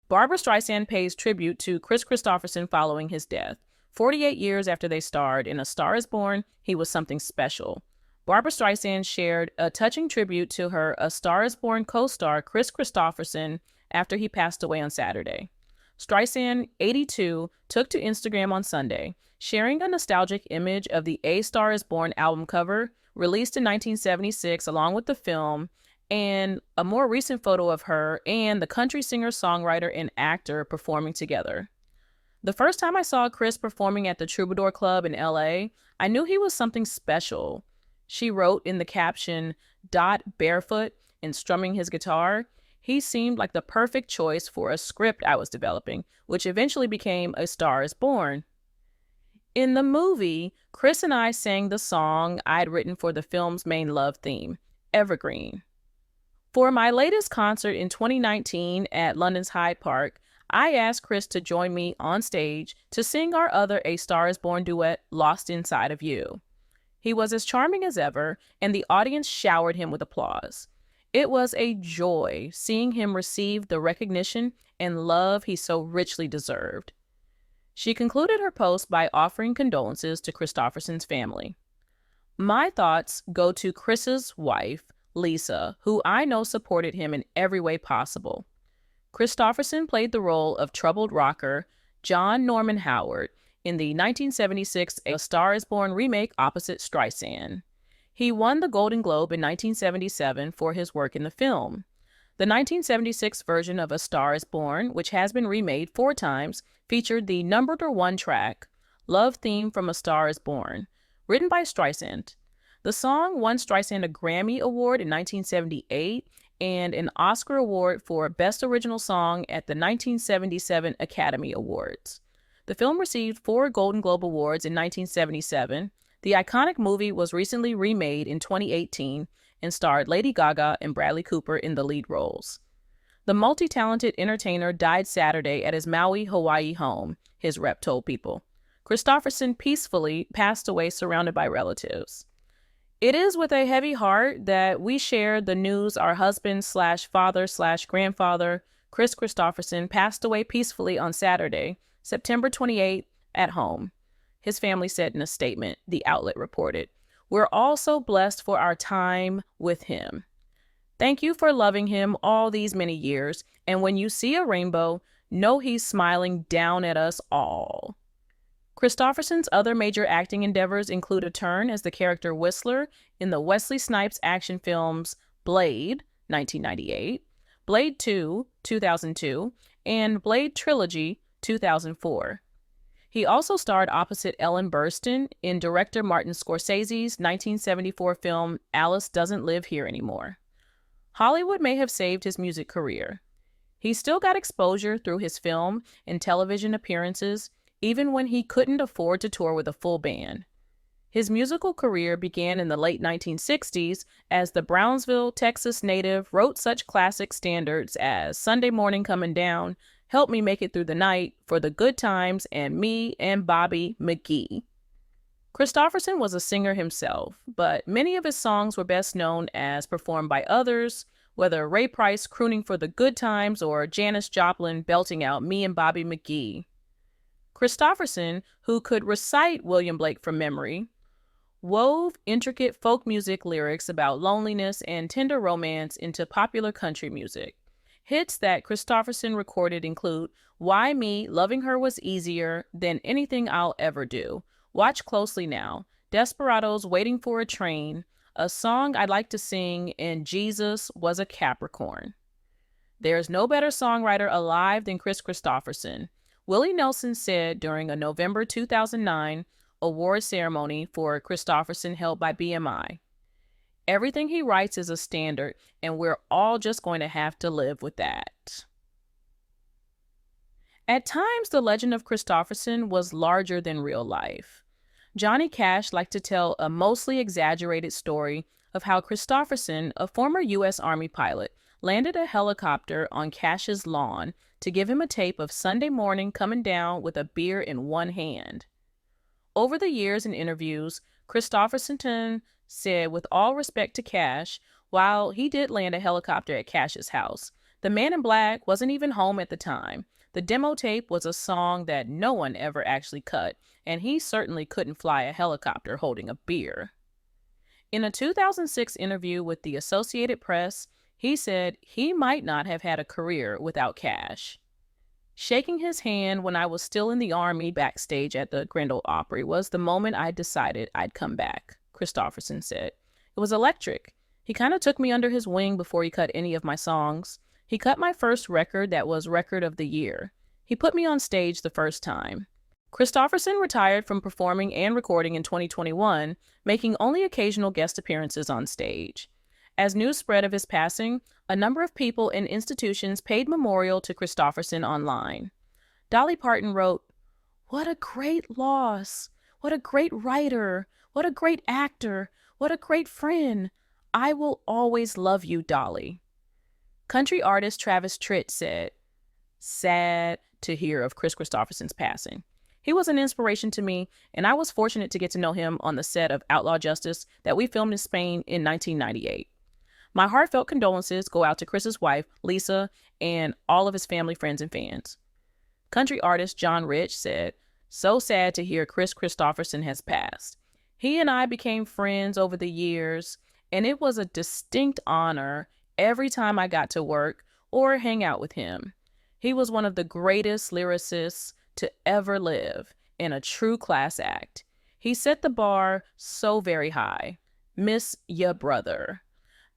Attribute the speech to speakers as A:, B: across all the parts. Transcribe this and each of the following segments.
A: Barbra Streisand pays tribute to Kris Kristofferson following his death. 48 years after they starred in A Star is Born, he was something special. Barbra Streisand shared a touching tribute to her A Star is Born co-star Kris Kristofferson after he passed away on Saturday. Streisand, 82, took to Instagram on Sunday, sharing a nostalgic image of the A Star is Born album cover, released in 1976 along with the film, and a more recent photo of her and the country singer, songwriter, and actor performing together. The first time I saw Kris performing at the Troubadour Club in LA, I knew he was something special. She wrote in the caption, "Dot barefoot and strumming his guitar." He seemed like the perfect choice for a script I was developing, which eventually became A Star is Born. In the movie, Kris and I sang the song I'd written for the film's main love theme, Evergreen. For my latest concert in 2019 at London's Hyde Park, I asked Kris to join me on stage to sing our other A Star is Born duet, Lost Inside of You. He was as charming as ever, and the audience showered him with applause. It was a joy seeing him receive the recognition and love he so richly deserved. She concluded her post by offering condolences to Kristofferson's family. My thoughts go to Kris's wife, Lisa, who I know supported him in every way possible. Kristofferson played the role of troubled rocker John Norman Howard in the 1976 A Star is Born remake opposite Streisand. He won the Golden Globe in 1977 for his work in the film. The 1976 version of A Star is Born, which has been remade 4 times, featured the #1 track, Love Theme from A Star is Born, written by Streisand. The song won Streisand a Grammy Award in 1978 and an Oscar Award for Best Original Song at the 1977 Academy Awards. The film received 4 Golden Globe Awards in 1977. The iconic movie was recently remade in 2018 and starred Lady Gaga and Bradley Cooper in the lead roles. The multi-talented entertainer died Saturday at his Maui, Hawaii home, his rep told People. Kristofferson peacefully passed away surrounded by relatives. It is with a heavy heart that we share the news our husband/father/grandfather, Kris Kristofferson, passed away peacefully on Saturday, September 28th, at home. His family said in a statement, the outlet reported. We're all so blessed for our time with him. Thank you for loving him all these many years, and when you see a rainbow, know he's smiling down at us all. Kristofferson's other major acting endeavors include a turn as the character Whistler in the Wesley Snipes action films Blade, 1998, Blade 2, 2002, and Blade Trilogy, 2004. He also starred opposite Ellen Burstyn in director Martin Scorsese's 1974 film Alice Doesn't Live Here Anymore. Hollywood may have saved his music career. He still got exposure through his film and television appearances, even when he couldn't afford to tour with a full band. His musical career began in the late 1960s as the Brownsville, Texas native wrote such classic standards as Sunday Morning Comin' Down, Help Me Make It Through the Night, For the Good Times, and Me and Bobby McGee. Kristofferson was a singer himself, but many of his songs were best known as performed by others, whether Ray Price crooning For the Good Times or Janis Joplin belting out Me and Bobby McGee. Kristofferson, who could recite William Blake from memory, wove intricate folk music lyrics about loneliness and tender romance into popular country music. Hits that Kristofferson recorded include Why Me, Loving Her Was Easier Than Anything I'll Ever Do, Watch Closely Now, Desperados Waiting for a Train, A Song I'd Like to Sing, and Jesus Was a Capricorn. There's no better songwriter alive than Kris Kristofferson. Willie Nelson said during a November 2009 award ceremony for Kristofferson held by BMI, everything he writes is a standard, and we're all just going to have to live with that. At times, the legend of Kristofferson was larger than real life. Johnny Cash liked to tell a mostly exaggerated story of how Kristofferson, a former U.S. Army pilot, landed a helicopter on Cash's lawn to give him a tape of Sunday Morning Comin' Down with a beer in one hand. Over the years in interviews, Kristofferson said with all respect to Cash, while he did land a helicopter at Cash's house, The Man in Black wasn't even home at the time. The demo tape was a song that no one ever actually cut, and he certainly couldn't fly a helicopter holding a beer. In a 2006 interview with the Associated Press, he said he might not have had a career without Cash. Shaking his hand when I was still in the Army backstage at the Grand Ole Opry was the moment I decided I'd come back, Kristofferson said. It was electric. He kind of took me under his wing before he cut any of my songs. He cut my first record that was Record of the Year. He put me on stage the first time. Kristofferson retired from performing and recording in 2021, making only occasional guest appearances on stage. As news spread of his passing, a number of people and institutions paid memorial to Kristofferson online. Dolly Parton wrote, "What a great loss! What a great writer! What a great actor! What a great friend! I will always love you, Dolly." Country artist Travis Tritt said, "Sad to hear of Kris Kristofferson's passing. He was an inspiration to me, and I was fortunate to get to know him on the set of Outlaw Justice that we filmed in Spain in 1998. My heartfelt condolences go out to Kris's wife, Lisa, and all of his family, friends, and fans." Country artist John Rich said, "So sad to hear Kris Kristofferson has passed. He and I became friends over the years, and it was a distinct honor every time I got to work or hang out with him. He was one of the greatest lyricists to ever live and a true class act. He set the bar so very high. Miss ya brother."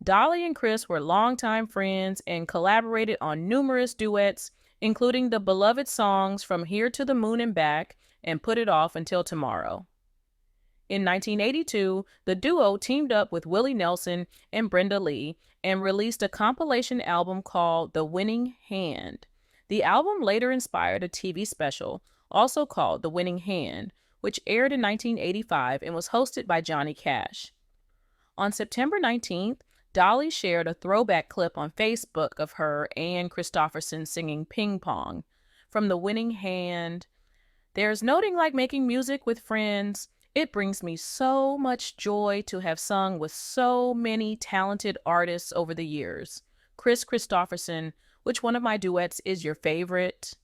A: Dolly and Kris were longtime friends and collaborated on numerous duets, including the beloved songs From Here to the Moon and Back and Put It Off Until Tomorrow. In 1982, the duo teamed up with Willie Nelson and Brenda Lee and released a compilation album called The Winning Hand. The album later inspired a TV special, also called The Winning Hand, which aired in 1985 and was hosted by Johnny Cash. On September 19th, Dolly shared a throwback clip on Facebook of her and Kristofferson singing Ping Pong from The Winning Hand. "There's nothing like making music with friends. It brings me so much joy to have sung with so many talented artists over the years. Kris Kristofferson, which one of my duets is your favorite?"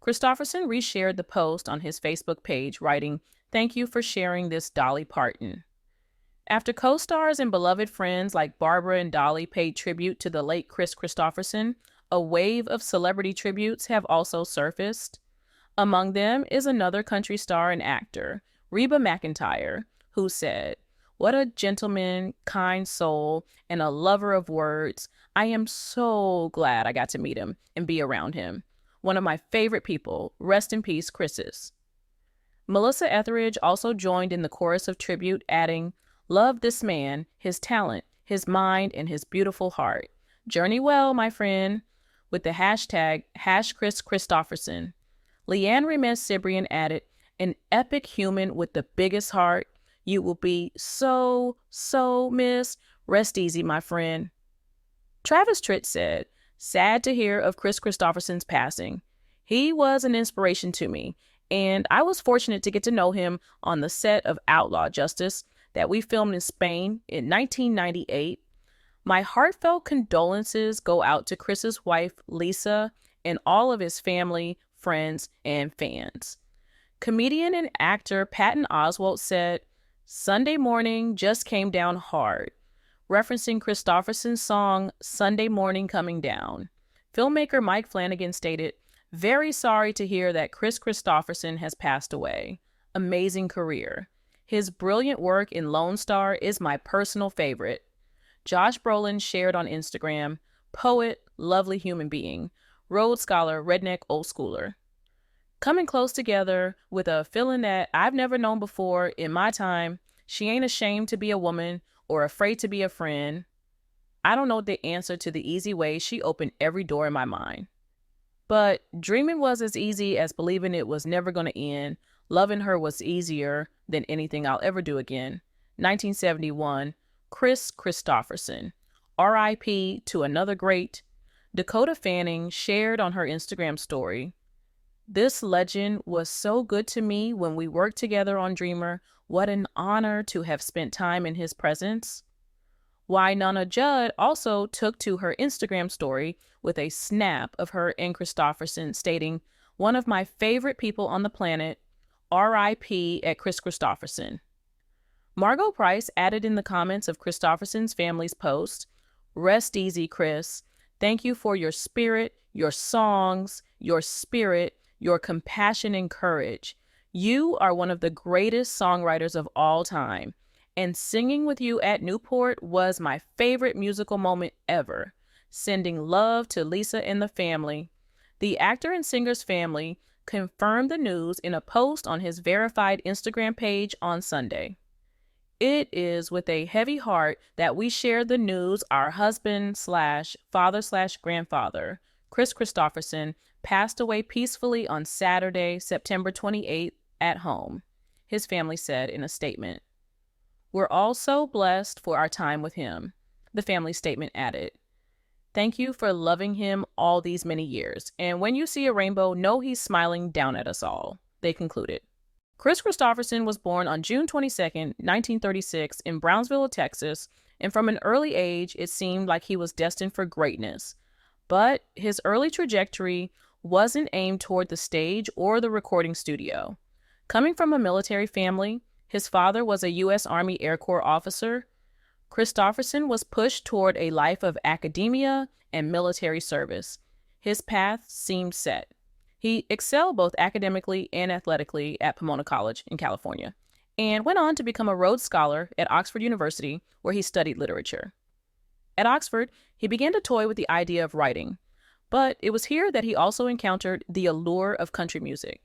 A: Kristofferson reshared the post on his Facebook page, writing, "Thank you for sharing this, Dolly Parton." After co-stars and beloved friends like Barbra and Dolly paid tribute to the late Kris Kristofferson, a wave of celebrity tributes have also surfaced. Among them is another country star and actor, Reba McEntire, who said, "What a gentleman, kind soul, and a lover of words. I am so glad I got to meet him and be around him. One of my favorite people. Rest in peace, Kris's." Melissa Etheridge also joined in the chorus of tribute, adding, "Love this man, his talent, his mind, and his beautiful heart. Journey well, my friend," with the hashtag #KrisKristofferson. Leanne Remes Cibrian added, "An epic human with the biggest heart. You will be so, so missed. Rest easy, my friend." Travis Tritt said, "Sad to hear of Kris Kristofferson's passing. He was an inspiration to me, and I was fortunate to get to know him on the set of Outlaw Justice that we filmed in Spain in 1998. My heartfelt condolences go out to Kris's wife, Lisa, and all of his family, friends, and fans." Comedian and actor Patton Oswalt said, "Sunday morning just came down hard," referencing Kristofferson's song Sunday Morning Coming Down. Filmmaker Mike Flanagan stated, "Very sorry to hear that Kris Kristofferson has passed away. Amazing career. His brilliant work in Lone Star is my personal favorite." Josh Brolin shared on Instagram, "Poet, lovely human being, Rhodes Scholar, redneck old schooler. Coming close together with a feeling that I've never known before in my time. She ain't ashamed to be a woman or afraid to be a friend. I don't know the answer to the easy way she opened every door in my mind. But dreaming was as easy as believing it was never going to end. Loving her was easier than anything I'll ever do again. 1971, Kris Kristofferson. R.I.P. to another great." Dakota Fanning shared on her Instagram story, "This legend was so good to me when we worked together on Dreamer. What an honor to have spent time in his presence. Nana Judd also took to her Instagram story with a snap of her and Kristofferson stating, "One of my favorite people on the planet, R.I.P. at Kris Kristofferson." Margot Price added in the comments of Kristofferson's family's post, "Rest easy, Kris. Thank you for your spirit, your songs, your spirit, your compassion and courage. You are one of the greatest songwriters of all time. And singing with you at Newport was my favorite musical moment ever. Sending love to Lisa and the family." The actor and singer's family confirmed the news in a post on his verified Instagram page on Sunday. "It is with a heavy heart that we share the news our husband/father/grandfather, Kris Kristofferson, passed away peacefully on Saturday, September 28th at home," his family said in a statement. "We're all so blessed for our time with him," the family statement added. "Thank you for loving him all these many years. And when you see a rainbow, know he's smiling down at us all," they concluded. Kris Kristofferson was born on June 22, 1936 in Brownsville, Texas, and from an early age, it seemed like he was destined for greatness. But his early trajectory wasn't aimed toward the stage or the recording studio. Coming from a military family, his father was a U.S. Army Air Corps officer. Kristofferson was pushed toward a life of academia and military service. His path seemed set. He excelled both academically and athletically at Pomona College in California, and went on to become a Rhodes Scholar at Oxford University, where he studied literature. At Oxford, he began to toy with the idea of writing, but it was here that he also encountered the allure of country music.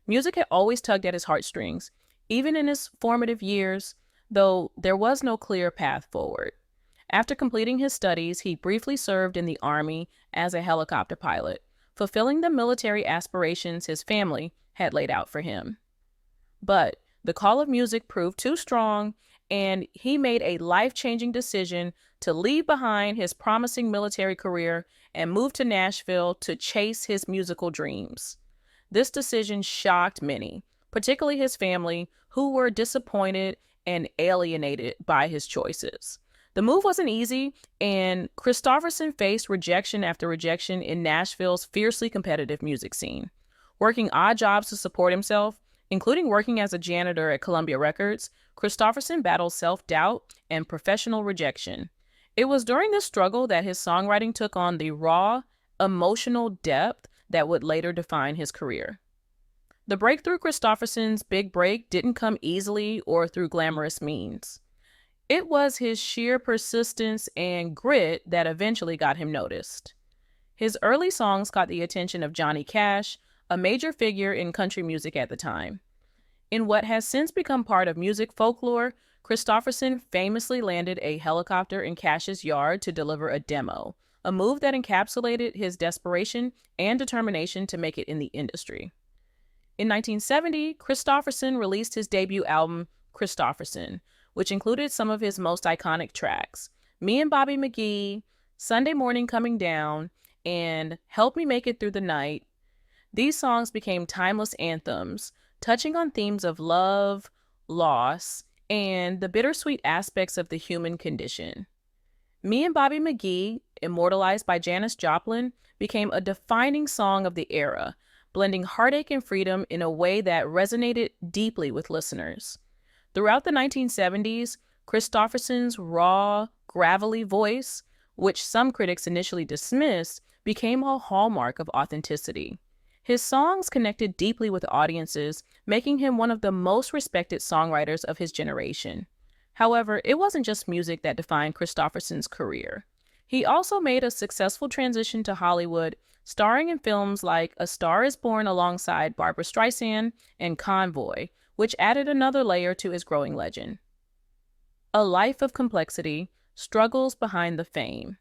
A: Music had always tugged at his heartstrings, even in his formative years, though there was no clear path forward. After completing his studies, he briefly served in the Army as a helicopter pilot, fulfilling the military aspirations his family had laid out for him. But the call of music proved too strong, and he made a life-changing decision to leave behind his promising military career and move to Nashville to chase his musical dreams. This decision shocked many, particularly his family, who were disappointed and alienated by his choices. The move wasn't easy, and Kristofferson faced rejection after rejection in Nashville's fiercely competitive music scene. Working odd jobs to support himself, including working as a janitor at Columbia Records, Kristofferson battled self-doubt and professional rejection. It was during this struggle that his songwriting took on the raw, emotional depth that would later define his career. The breakthrough Kristofferson's big break didn't come easily or through glamorous means. It was his sheer persistence and grit that eventually got him noticed. His early songs caught the attention of Johnny Cash, a major figure in country music at the time. In what has since become part of music folklore, Kristofferson famously landed a helicopter in Cash's yard to deliver a demo, a move that encapsulated his desperation and determination to make it in the industry. In 1970, Kristofferson released his debut album, Kristofferson, which included some of his most iconic tracks, Me and Bobby McGee, Sunday Morning Coming Down, and Help Me Make It Through the Night. These songs became timeless anthems, touching on themes of love, loss, and the bittersweet aspects of the human condition. Me and Bobby McGee, immortalized by Janis Joplin, became a defining song of the era, blending heartache and freedom in a way that resonated deeply with listeners. Throughout the 1970s, Kristofferson's raw, gravelly voice, which some critics initially dismissed, became a hallmark of authenticity. His songs connected deeply with audiences, making him one of the most respected songwriters of his generation. However, it wasn't just music that defined Kristofferson's career. He also made a successful transition to Hollywood, starring in films like A Star is Born alongside Barbra Streisand and Convoy, which added another layer to his growing legend. A life of complexity, struggles behind the fame.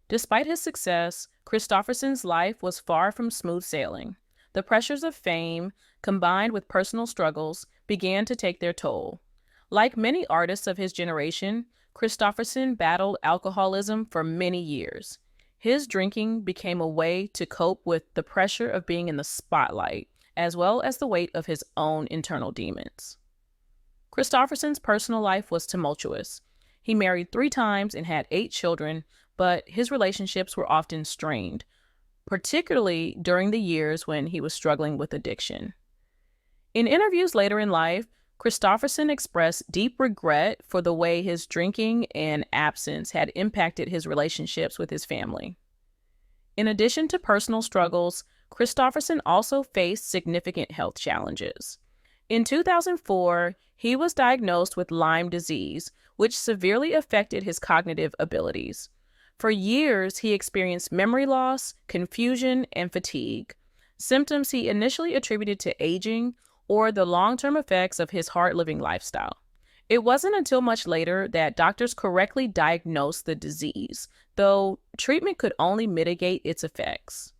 A: Despite his success, Kristofferson's life was far from smooth sailing. The pressures of fame, combined with personal struggles, began to take their toll. Like many artists of his generation, Kristofferson battled alcoholism for many years. His drinking became a way to cope with the pressure of being in the spotlight, as well as the weight of his own internal demons. Kristofferson's personal life was tumultuous. He married 3 times and had 8 children, but his relationships were often strained, particularly during the years when he was struggling with addiction. In interviews later in life, Kristofferson expressed deep regret for the way his drinking and absence had impacted his relationships with his family. In addition to personal struggles, Kristofferson also faced significant health challenges. In 2004, he was diagnosed with Lyme disease, which severely affected his cognitive abilities. For years, he experienced memory loss, confusion, and fatigue, symptoms he initially attributed to aging or the long-term effects of his hard-living lifestyle. It wasn't until much later that doctors correctly diagnosed the disease, though treatment could only mitigate its effects.